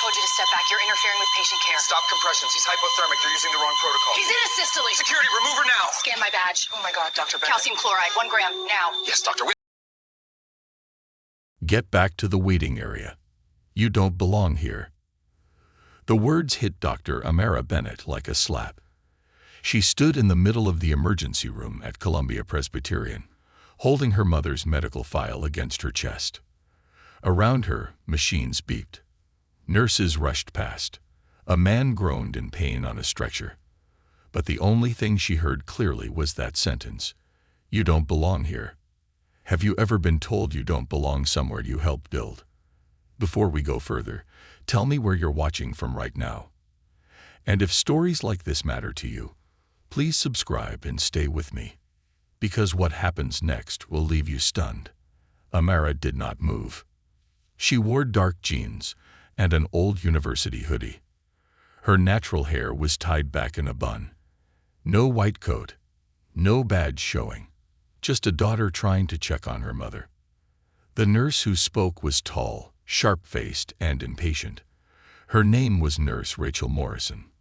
told you to step back. You're interfering with patient care. Stop compressions. He's hypothermic. They're using the wrong protocol. He's in a systole. Security, remove her now. Scan my badge. Oh my God, Dr. Bennett. Calcium chloride, 1 gram, now. Yes, doctor. Get back to the waiting area. You don't belong here. The words hit Dr. Amara Bennett like a slap. She stood in the middle of the emergency room at Columbia Presbyterian, holding her mother's medical file against her chest. Around her, machines beeped. Nurses rushed past. A man groaned in pain on a stretcher. But the only thing she heard clearly was that sentence, "You don't belong here." Have you ever been told you don't belong somewhere you helped build? Before we go further, tell me where you're watching from right now. And if stories like this matter to you, please subscribe and stay with me. Because what happens next will leave you stunned. Amara did not move. She wore dark jeans and an old university hoodie. Her natural hair was tied back in a bun. No white coat, no badge showing, just a daughter trying to check on her mother. The nurse who spoke was tall, sharp-faced, and impatient. Her name was Nurse Rachel Morrison.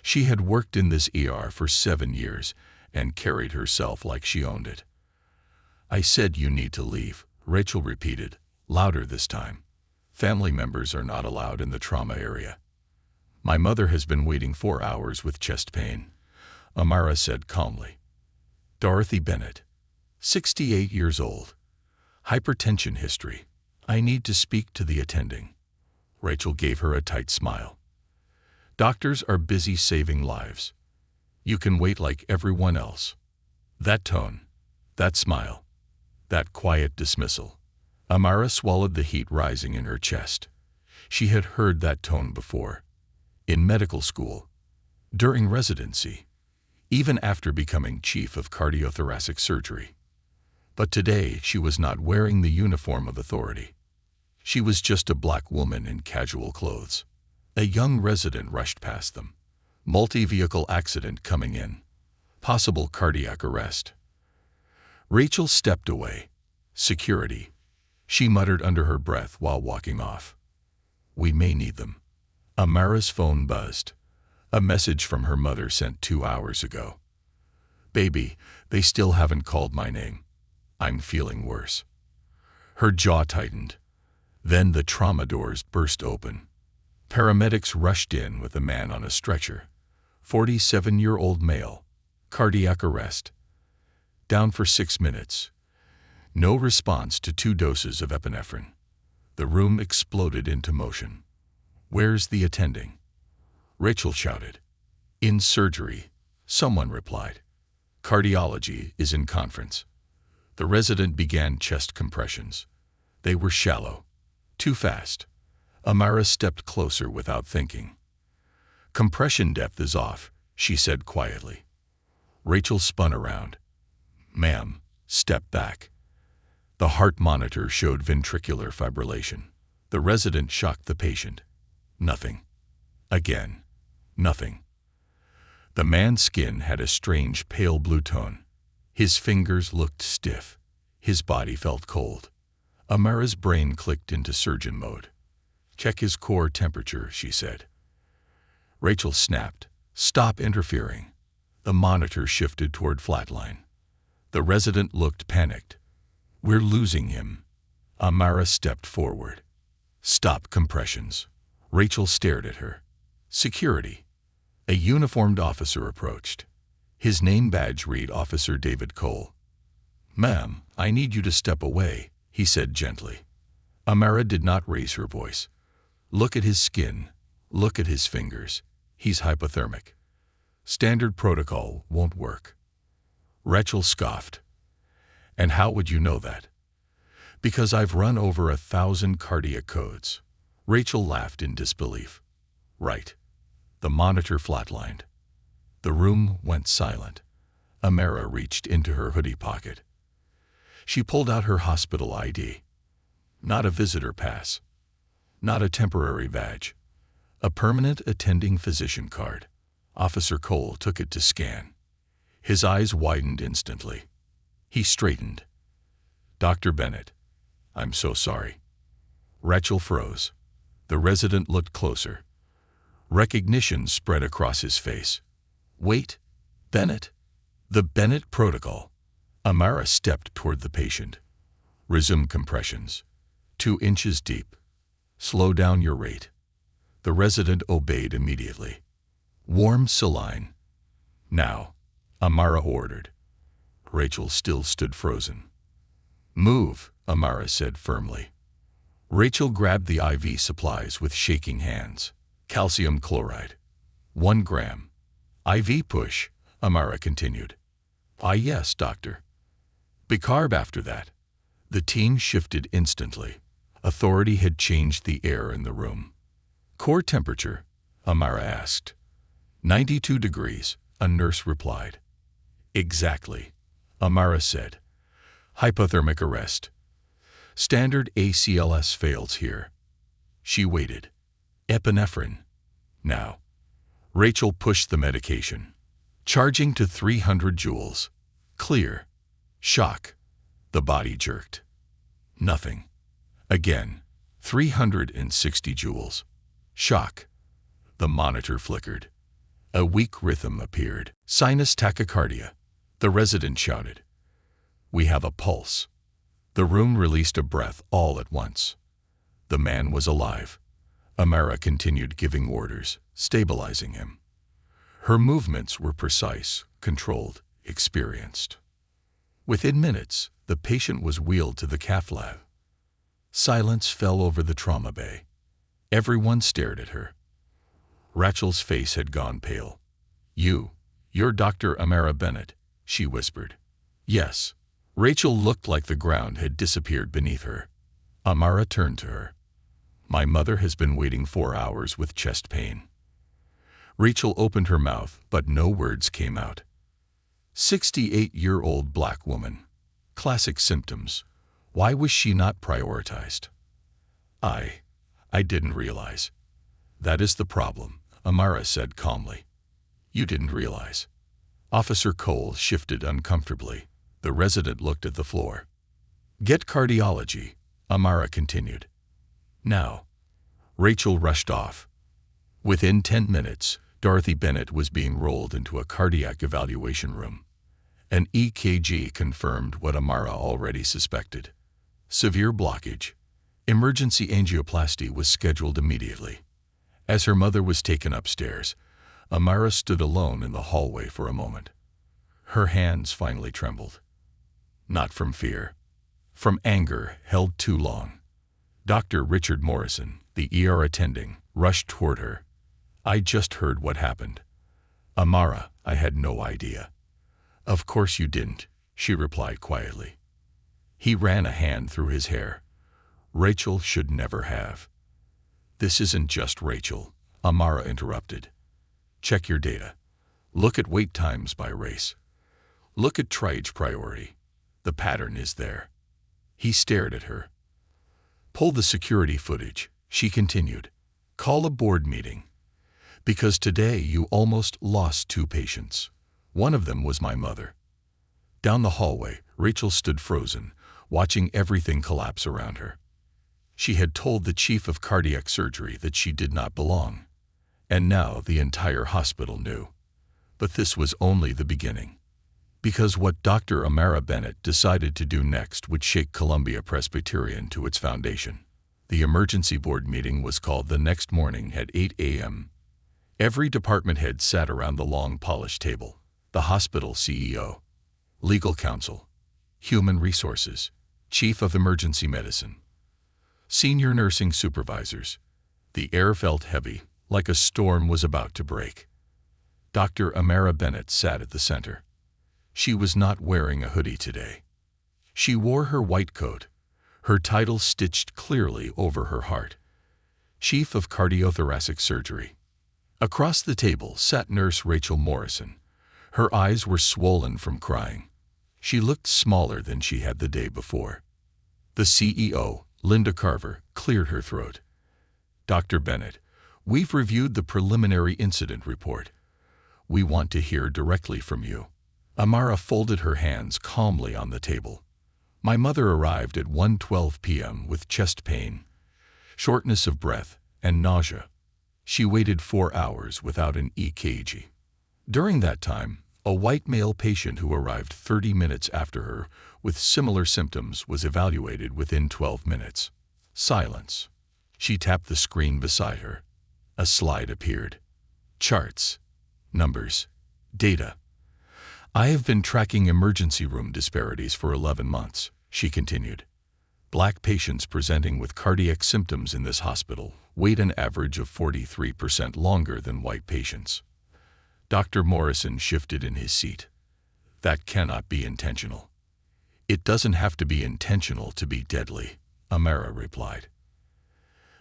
She had worked in this ER for 7 years and carried herself like she owned it. "I said you need to leave," Rachel repeated, louder this time. "Family members are not allowed in the trauma area." "My mother has been waiting 4 hours with chest pain," Amara said calmly. Dorothy Bennett, 68 years old. Hypertension history. "I need to speak to the attending." Rachel gave her a tight smile. "Doctors are busy saving lives. You can wait like everyone else." That tone, that smile, that quiet dismissal. Amara swallowed the heat rising in her chest. She had heard that tone before. In medical school, during residency, even after becoming chief of cardiothoracic surgery. But today she was not wearing the uniform of authority. She was just a black woman in casual clothes. A young resident rushed past them. Multi-vehicle accident coming in. Possible cardiac arrest. Rachel stepped away. "Security," she muttered under her breath while walking off. "We may need them." Amara's phone buzzed. A message from her mother sent 2 hours ago. "Baby, they still haven't called my name. I'm feeling worse." Her jaw tightened. Then the trauma doors burst open. Paramedics rushed in with a man on a stretcher. 47-year-old male. Cardiac arrest. Down for 6 minutes. No response to 2 doses of epinephrine. The room exploded into motion. "Where's the attending?" Rachel shouted. "In surgery," someone replied. "Cardiology is in conference." The resident began chest compressions. They were shallow. Too fast. Amara stepped closer without thinking. "Compression depth is off," she said quietly. Rachel spun around. "Ma'am, step back." The heart monitor showed ventricular fibrillation. The resident shocked the patient. Nothing. Again. Nothing. The man's skin had a strange pale blue tone. His fingers looked stiff. His body felt cold. Amara's brain clicked into surgeon mode. "Check his core temperature," she said. Rachel snapped. "Stop interfering." The monitor shifted toward flatline. The resident looked panicked. "We're losing him." Amara stepped forward. "Stop compressions." Rachel stared at her. "Security." A uniformed officer approached. His name badge read Officer David Cole. "Ma'am, I need you to step away," he said gently. Amara did not raise her voice. "Look at his skin. Look at his fingers. He's hypothermic. Standard protocol won't work." Rachel scoffed. "And how would you know that?" "Because I've run over 1,000 cardiac codes." Rachel laughed in disbelief. "Right." The monitor flatlined. The room went silent. Amara reached into her hoodie pocket. She pulled out her hospital ID. Not a visitor pass. Not a temporary badge. A permanent attending physician card. Officer Cole took it to scan. His eyes widened instantly. He straightened. "Dr. Bennett, I'm so sorry." Rachel froze. The resident looked closer. Recognition spread across his face. Wait, Bennett? The Bennett protocol. Amara stepped toward the patient. Resume compressions. 2 inches deep. Slow down your rate. The resident obeyed immediately. Warm saline. Now, Amara ordered. Rachel still stood frozen. Move, Amara said firmly. Rachel grabbed the IV supplies with shaking hands. Calcium chloride. 1 gram. IV push, Amara continued. Yes, doctor. Bicarb after that. The team shifted instantly. Authority had changed the air in the room. Core temperature, Amara asked. 92 degrees, a nurse replied. Exactly, Amara said. Hypothermic arrest. Standard ACLS fails here. She waited. Epinephrine. Now. Rachel pushed the medication. Charging to 300 joules. Clear. Shock. The body jerked. Nothing. Again. 360 joules. Shock. The monitor flickered. A weak rhythm appeared. Sinus tachycardia. The resident shouted. We have a pulse. The room released a breath all at once. The man was alive. Amara continued giving orders, stabilizing him. Her movements were precise, controlled, experienced. Within minutes, the patient was wheeled to the cath lab. Silence fell over the trauma bay. Everyone stared at her. Rachel's face had gone pale. You're Dr. Amara Bennett, she whispered. Yes. Rachel looked like the ground had disappeared beneath her. Amara turned to her. My mother has been waiting 4 hours with chest pain. Rachel opened her mouth, but no words came out. 68-year-old black woman. Classic symptoms. Why was she not prioritized? I didn't realize. That is the problem, Amara said calmly. You didn't realize. Officer Cole shifted uncomfortably. The resident looked at the floor. Get cardiology, Amara continued. Now. Rachel rushed off. Within 10 minutes, Dorothy Bennett was being rolled into a cardiac evaluation room. An EKG confirmed what Amara already suspected. Severe blockage. Emergency angioplasty was scheduled immediately. As her mother was taken upstairs, Amara stood alone in the hallway for a moment. Her hands finally trembled. Not from fear. From anger held too long. Dr. Richard Morrison, the ER attending, rushed toward her. I just heard what happened. Amara, I had no idea. Of course you didn't, she replied quietly. He ran a hand through his hair. Rachel should never have. This isn't just Rachel, Amara interrupted. Check your data. Look at wait times by race. Look at triage priority. The pattern is there. He stared at her. Pull the security footage, she continued. Call a board meeting. Because today you almost lost 2 patients. One of them was my mother. Down the hallway, Rachel stood frozen, watching everything collapse around her. She had told the chief of cardiac surgery that she did not belong. And now the entire hospital knew. But this was only the beginning. Because what Dr. Amara Bennett decided to do next would shake Columbia Presbyterian to its foundation. The emergency board meeting was called the next morning at 8 a.m. Every department head sat around the long polished table. The hospital CEO, legal counsel, human resources, chief of emergency medicine, senior nursing supervisors. The air felt heavy, like a storm was about to break. Dr. Amara Bennett sat at the center. She was not wearing a hoodie today. She wore her white coat, her title stitched clearly over her heart. Chief of Cardiothoracic Surgery. Across the table sat Nurse Rachel Morrison. Her eyes were swollen from crying. She looked smaller than she had the day before. The CEO, Linda Carver, cleared her throat. Dr. Bennett, we've reviewed the preliminary incident report. We want to hear directly from you. Amara folded her hands calmly on the table. My mother arrived at 1:12 p.m. with chest pain, shortness of breath, and nausea. She waited 4 hours without an EKG. During that time, a white male patient who arrived 30 minutes after her with similar symptoms was evaluated within 12 minutes. Silence. She tapped the screen beside her. A slide appeared. Charts. Numbers. Data. I have been tracking emergency room disparities for 11 months, she continued. Black patients presenting with cardiac symptoms in this hospital wait an average of 43% longer than white patients. Dr. Morrison shifted in his seat. That cannot be intentional. It doesn't have to be intentional to be deadly, Amara replied.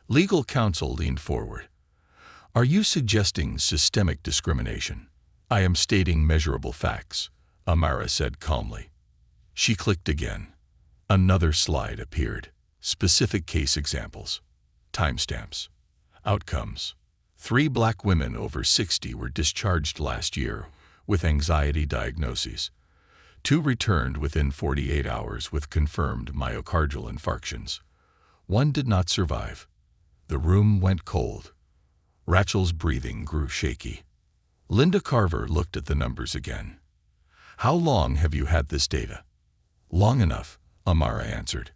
Legal counsel leaned forward. Are you suggesting systemic discrimination? I am stating measurable facts, Amara said calmly. She clicked again. Another slide appeared. Specific case examples. Timestamps. Outcomes. 3 black women over 60 were discharged last year with anxiety diagnoses. 2 returned within 48 hours with confirmed myocardial infarctions. 1 did not survive. The room went cold. Rachel's breathing grew shaky. Linda Carver looked at the numbers again. How long have you had this data? Long enough, Amara answered.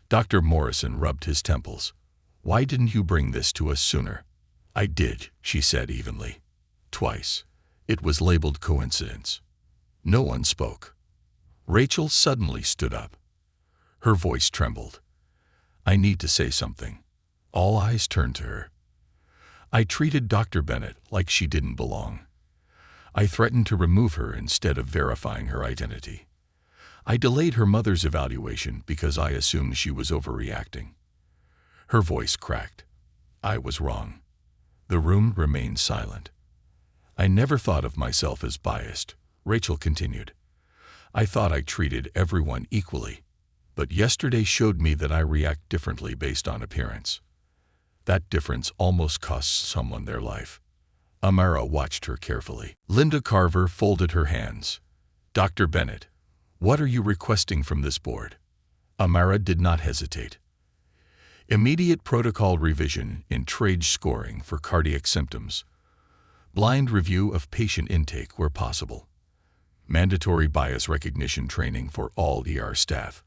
Dr. Morrison rubbed his temples. Why didn't you bring this to us sooner? I did, she said evenly. Twice. It was labeled coincidence. No one spoke. Rachel suddenly stood up. Her voice trembled. I need to say something. All eyes turned to her. I treated Dr. Bennett like she didn't belong. I threatened to remove her instead of verifying her identity. I delayed her mother's evaluation because I assumed she was overreacting. Her voice cracked. I was wrong. The room remained silent. I never thought of myself as biased, Rachel continued. I thought I treated everyone equally, but yesterday showed me that I react differently based on appearance. That difference almost costs someone their life. Amara watched her carefully. Linda Carver folded her hands. Dr. Bennett, what are you requesting from this board? Amara did not hesitate. Immediate protocol revision in trade scoring for cardiac symptoms. Blind review of patient intake where possible. Mandatory bias recognition training for all ER staff.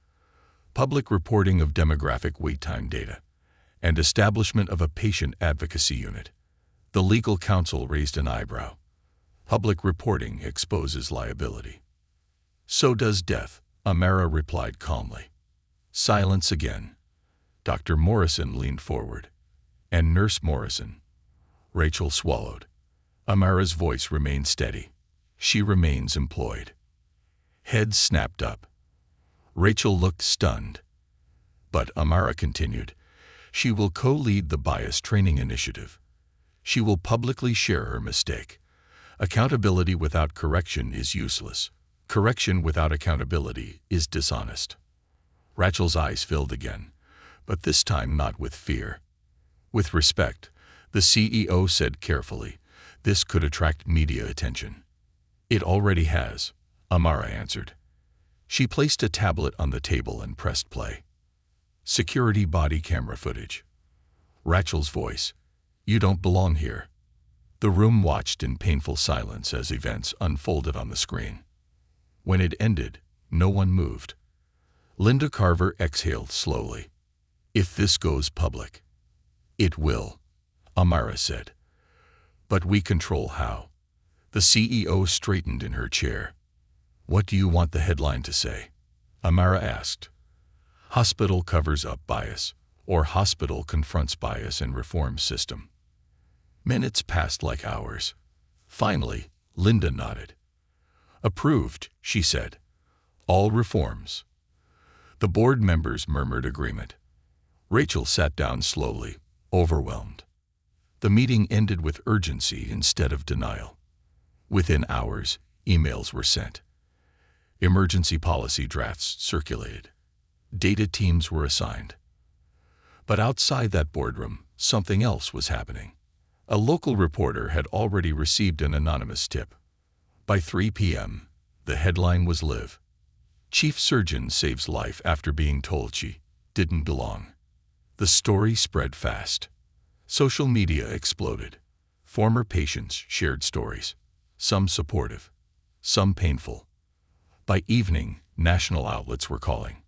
Public reporting of demographic wait time data. And establishment of a patient advocacy unit. The legal counsel raised an eyebrow. Public reporting exposes liability. So does death, Amara replied calmly. Silence again. Dr. Morrison leaned forward. And Nurse Morrison. Rachel swallowed. Amara's voice remained steady. She remains employed. Heads snapped up. Rachel looked stunned. But Amara continued. She will co-lead the bias training initiative. She will publicly share her mistake. Accountability without correction is useless. Correction without accountability is dishonest. Rachel's eyes filled again, but this time not with fear. With respect, the CEO said carefully, this could attract media attention. It already has, Amara answered. She placed a tablet on the table and pressed play. Security body camera footage. Rachel's voice. You don't belong here. The room watched in painful silence as events unfolded on the screen. When it ended, no one moved. Linda Carver exhaled slowly. If this goes public. It will, Amara said. But we control how. The CEO straightened in her chair. What do you want the headline to say? Amara asked. Hospital covers up bias, or hospital confronts bias and reforms system. Minutes passed like hours. Finally, Linda nodded. Approved, she said. All reforms. The board members murmured agreement. Rachel sat down slowly, overwhelmed. The meeting ended with urgency instead of denial. Within hours, emails were sent. Emergency policy drafts circulated. Data teams were assigned. But outside that boardroom, something else was happening. A local reporter had already received an anonymous tip. By 3 p.m., the headline was Live. Chief surgeon saves life after being told she didn't belong. The story spread fast. Social media exploded. Former patients shared stories, some supportive, some painful. By evening, national outlets were calling.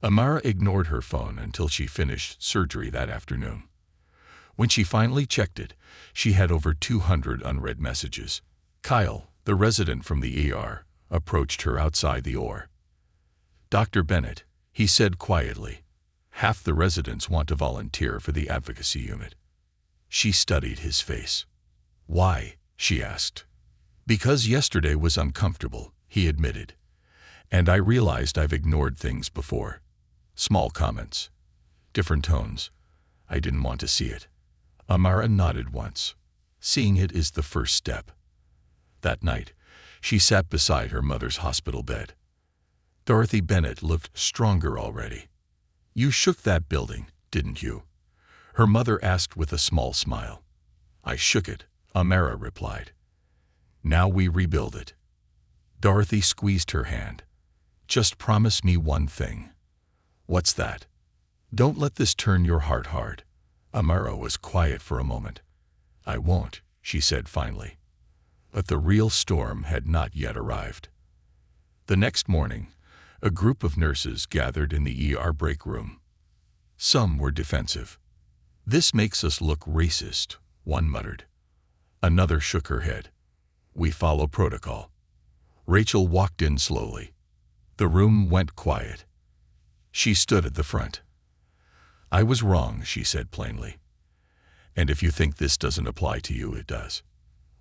Amara ignored her phone until she finished surgery that afternoon. When she finally checked it, she had over 200 unread messages. Kyle, the resident from the ER, approached her outside the OR. "Dr. Bennett," he said quietly, "half the residents want to volunteer for the advocacy unit." She studied his face. "Why?" she asked. "Because yesterday was uncomfortable," he admitted. "And I realized I've ignored things before. Small comments. Different tones. I didn't want to see it." Amara nodded once. Seeing it is the first step. That night, she sat beside her mother's hospital bed. Dorothy Bennett looked stronger already. "You shook that building, didn't you?" her mother asked with a small smile. "I shook it," Amara replied. "Now we rebuild it." Dorothy squeezed her hand. "Just promise me one thing." "What's that?" "Don't let this turn your heart hard." Amara was quiet for a moment. "I won't," she said finally. But the real storm had not yet arrived. The next morning, a group of nurses gathered in the ER break room. Some were defensive. "This makes us look racist," one muttered. Another shook her head. "We follow protocol." Rachel walked in slowly. The room went quiet. She stood at the front. "I was wrong," she said plainly. "And if you think this doesn't apply to you, it does."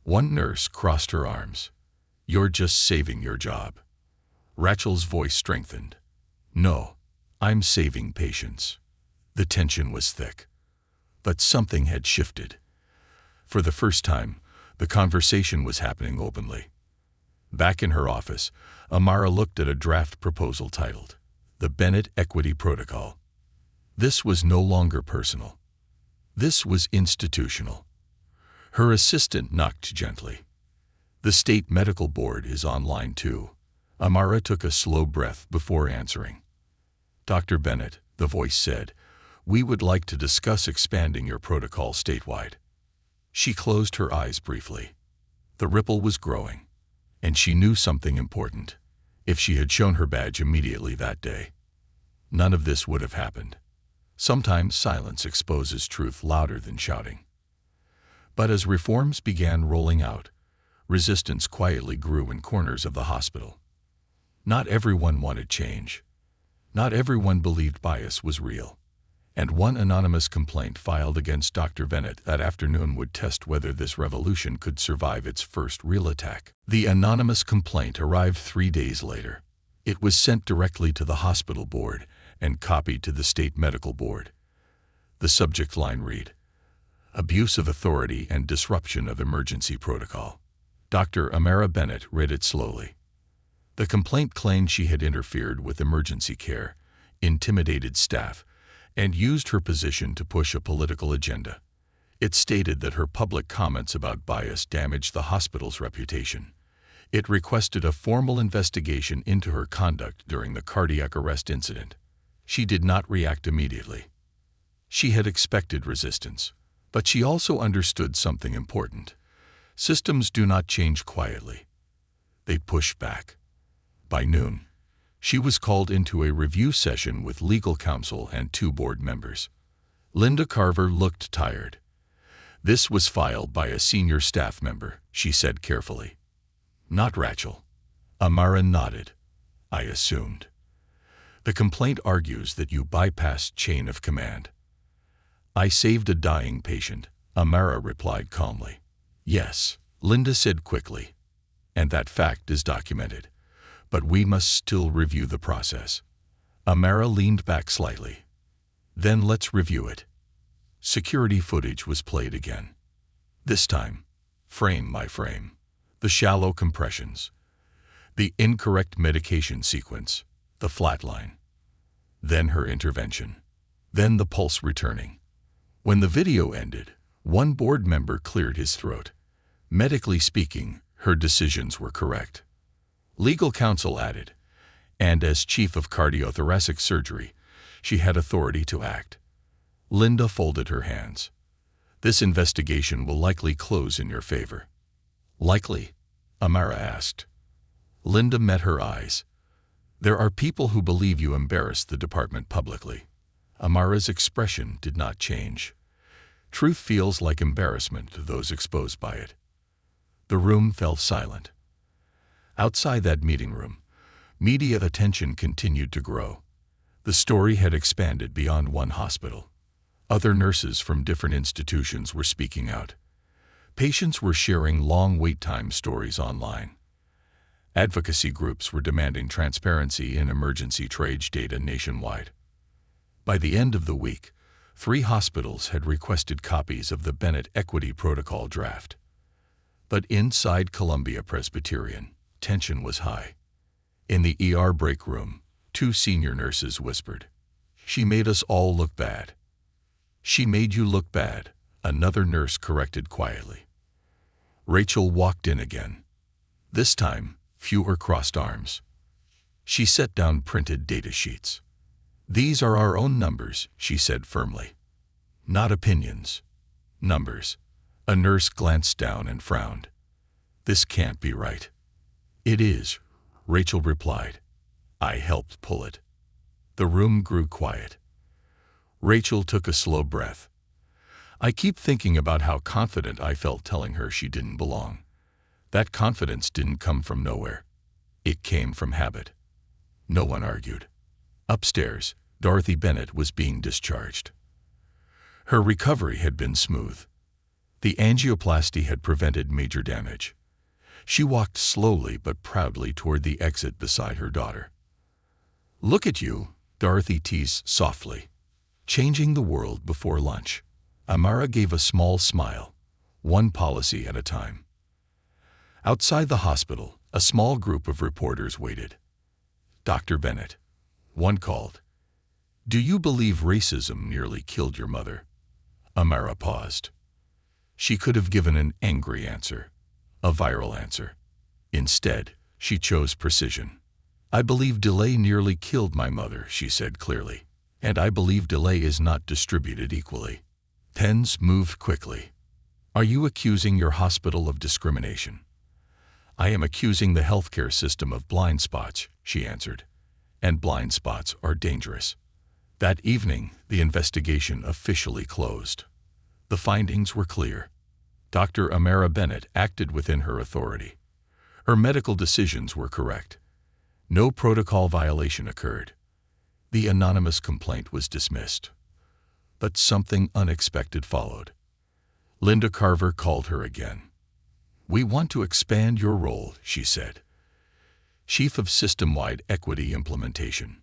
One nurse crossed her arms. "You're just saving your job." Rachel's voice strengthened. "No, I'm saving patients." The tension was thick. But something had shifted. For the first time, the conversation was happening openly. Back in her office, Amara looked at a draft proposal titled, "The Bennett Equity Protocol." This was no longer personal. This was institutional. Her assistant knocked gently. "The State Medical Board is online too." Amara took a slow breath before answering. "Dr. Bennett," the voice said, "we would like to discuss expanding your protocol statewide." She closed her eyes briefly. The ripple was growing, and she knew something important. If she had shown her badge immediately that day, none of this would have happened. Sometimes silence exposes truth louder than shouting. But as reforms began rolling out, resistance quietly grew in corners of the hospital. Not everyone wanted change. Not everyone believed bias was real. And one anonymous complaint filed against Dr. Bennett that afternoon would test whether this revolution could survive its first real attack. The anonymous complaint arrived 3 days later. It was sent directly to the hospital board and copied to the State Medical Board. The subject line read, "Abuse of authority and disruption of emergency protocol." Dr. Amara Bennett read it slowly. The complaint claimed she had interfered with emergency care, intimidated staff, and used her position to push a political agenda. It stated that her public comments about bias damaged the hospital's reputation. It requested a formal investigation into her conduct during the cardiac arrest incident. She did not react immediately. She had expected resistance, but she also understood something important. Systems do not change quietly. They push back. By noon, she was called into a review session with legal counsel and 2 board members. Linda Carver looked tired. "This was filed by a senior staff member," she said carefully. "Not Rachel." Amara nodded. "I assumed." "The complaint argues that you bypassed chain of command." "I saved a dying patient," Amara replied calmly. "Yes," Linda said quickly, "and that fact is documented. But we must still review the process." Amara leaned back slightly. "Then let's review it." Security footage was played again. This time, frame by frame. The shallow compressions. The incorrect medication sequence. The flatline. Then her intervention. Then the pulse returning. When the video ended, one board member cleared his throat. Medically speaking, her decisions were correct. Legal counsel added, and as chief of cardiothoracic surgery, she had authority to act. Linda folded her hands. This investigation will likely close in your favor. Likely? Amara asked. Linda met her eyes. There are people who believe you embarrassed the department publicly. Amara's expression did not change. Truth feels like embarrassment to those exposed by it. The room fell silent. Outside that meeting room, media attention continued to grow. The story had expanded beyond one hospital. Other nurses from different institutions were speaking out. Patients were sharing long wait time stories online. Advocacy groups were demanding transparency in emergency triage data nationwide. By the end of the week, 3 hospitals had requested copies of the Bennett Equity Protocol draft. But inside Columbia Presbyterian, tension was high. In the ER break room, 2 senior nurses whispered, "She made us all look bad." "She made you look bad," another nurse corrected quietly. Rachel walked in again. This time, fewer crossed arms. She set down printed data sheets. "These are our own numbers," she said firmly. "Not opinions. Numbers." A nurse glanced down and frowned. "This can't be right." "It is," Rachel replied. "I helped pull it." The room grew quiet. Rachel took a slow breath. "I keep thinking about how confident I felt telling her she didn't belong. That confidence didn't come from nowhere. It came from habit." No one argued. Upstairs, Dorothy Bennett was being discharged. Her recovery had been smooth. The angioplasty had prevented major damage. She walked slowly but proudly toward the exit beside her daughter. "Look at you," Dorothy teased softly. "Changing the world before lunch." Amara gave a small smile, one policy at a time. Outside the hospital, a small group of reporters waited. "Dr. Bennett," one called, "do you believe racism nearly killed your mother?" Amara paused. She could have given an angry answer, a viral answer. Instead, she chose precision. "I believe delay nearly killed my mother," she said clearly, "and I believe delay is not distributed equally." Pens moved quickly. "Are you accusing your hospital of discrimination?" "I am accusing the healthcare system of blind spots," she answered. "And blind spots are dangerous." That evening, the investigation officially closed. The findings were clear. Dr. Amara Bennett acted within her authority. Her medical decisions were correct. No protocol violation occurred. The anonymous complaint was dismissed. But something unexpected followed. Linda Carver called her again. "We want to expand your role," she said. "Chief of System-Wide Equity Implementation."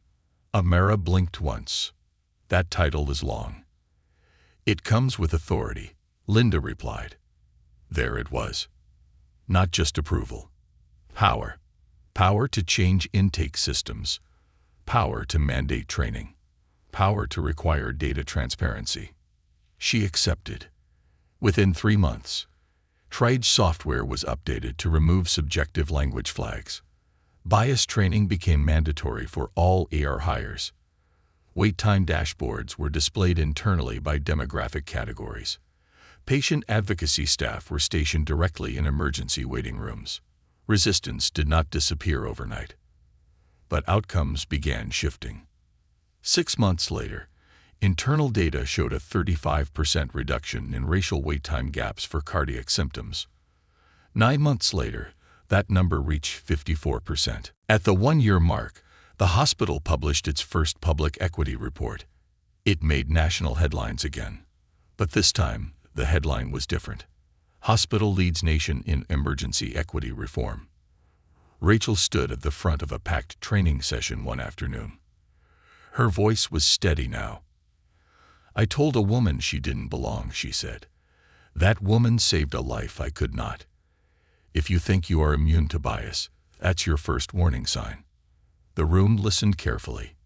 Amara blinked once. "That title is long." "It comes with authority," Linda replied. There it was. Not just approval. Power. Power to change intake systems. Power to mandate training. Power to require data transparency. She accepted. Within 3 months, triage software was updated to remove subjective language flags. Bias training became mandatory for all AR hires. Wait time dashboards were displayed internally by demographic categories. Patient advocacy staff were stationed directly in emergency waiting rooms. Resistance did not disappear overnight. But outcomes began shifting. 6 months later, internal data showed a 35% reduction in racial wait time gaps for cardiac symptoms. 9 months later, that number reached 54%. At the 1-year mark, the hospital published its first public equity report. It made national headlines again. But this time, the headline was different. Hospital leads nation in emergency equity reform. Rachel stood at the front of a packed training session one afternoon. Her voice was steady now. "I told a woman she didn't belong," she said. "That woman saved a life I could not. If you think you are immune to bias, that's your first warning sign." The room listened carefully.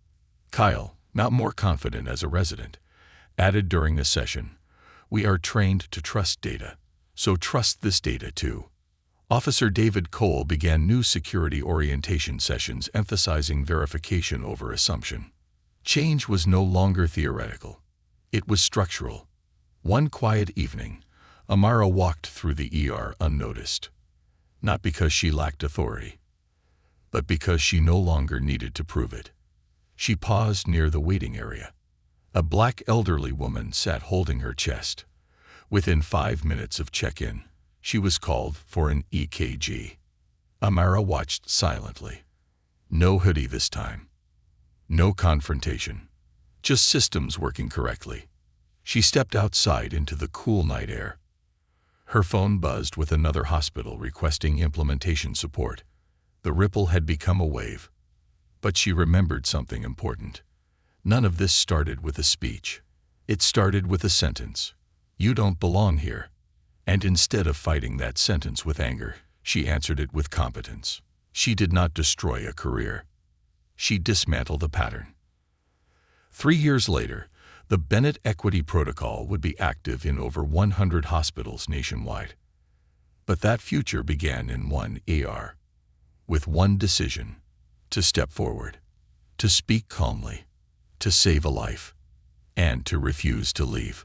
Kyle, not more confident as a resident, added during the session, "We are trained to trust data, so trust this data too." Officer David Cole began new security orientation sessions emphasizing verification over assumption. Change was no longer theoretical. It was structural. One quiet evening, Amara walked through the ER unnoticed, not because she lacked authority, but because she no longer needed to prove it. She paused near the waiting area. A black elderly woman sat holding her chest. Within 5 minutes of check-in, she was called for an EKG. Amara watched silently. No hoodie this time. No confrontation. Just systems working correctly. She stepped outside into the cool night air. Her phone buzzed with another hospital requesting implementation support. The ripple had become a wave. But she remembered something important. None of this started with a speech. It started with a sentence. "You don't belong here." And instead of fighting that sentence with anger, she answered it with competence. She did not destroy a career. She dismantled a pattern. 3 years later, the Bennett Equity Protocol would be active in over 100 hospitals nationwide. But that future began in one ER, with one decision: to step forward, to speak calmly, to save a life, and to refuse to leave.